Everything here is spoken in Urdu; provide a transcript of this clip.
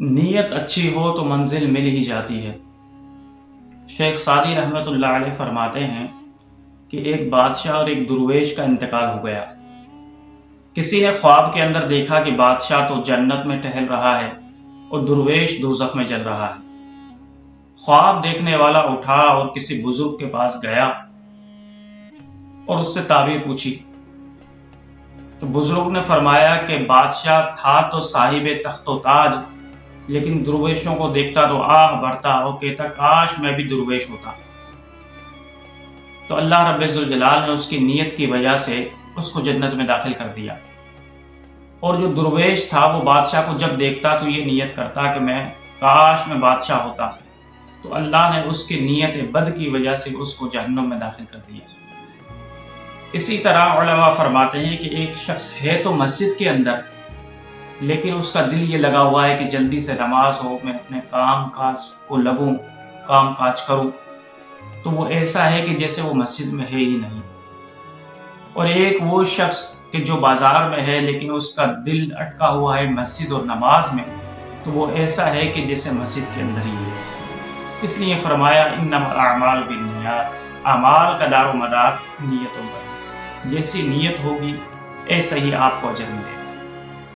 نیت اچھی ہو تو منزل مل ہی جاتی ہے۔ شیخ سعدی رحمۃ اللہ علیہ فرماتے ہیں کہ ایک بادشاہ اور ایک درویش کا انتقال ہو گیا۔ کسی نے خواب کے اندر دیکھا کہ بادشاہ تو جنت میں ٹہل رہا ہے اور درویش دوزخ میں جل رہا ہے۔ خواب دیکھنے والا اٹھا اور کسی بزرگ کے پاس گیا اور اس سے تعبیر پوچھی تو بزرگ نے فرمایا کہ بادشاہ تھا تو صاحب تخت و تاج، لیکن درویشوں کو دیکھتا تو آہ بھرتا اور کہتا کاش میں بھی درویش ہوتا۔ تو اللہ رب ذوالجلال نے اس کی نیت کی وجہ سے اس کو جنت میں داخل کر دیا، اور جو درویش تھا وہ بادشاہ کو جب دیکھتا تو یہ نیت کرتا کہ میں کاش میں بادشاہ ہوتا، تو اللہ نے اس کی نیت بد کی وجہ سے اس کو جہنم میں داخل کر دیا۔ اسی طرح علماء فرماتے ہیں کہ ایک شخص ہے تو مسجد کے اندر، لیکن اس کا دل یہ لگا ہوا ہے کہ جلدی سے نماز ہو، میں اپنے کام کاج کو لگوں، کام کاج کروں، تو وہ ایسا ہے کہ جیسے وہ مسجد میں ہے ہی نہیں۔ اور ایک وہ شخص کہ جو بازار میں ہے لیکن اس کا دل اٹکا ہوا ہے مسجد اور نماز میں، تو وہ ایسا ہے کہ جیسے مسجد کے اندر ہی ہے۔ اس لیے فرمایا انما الاعمال بالنیات، اعمال کا دار و مدار نیتوں پر، جیسی نیت ہوگی ایسا ہی آپ کو اجر ملے گا۔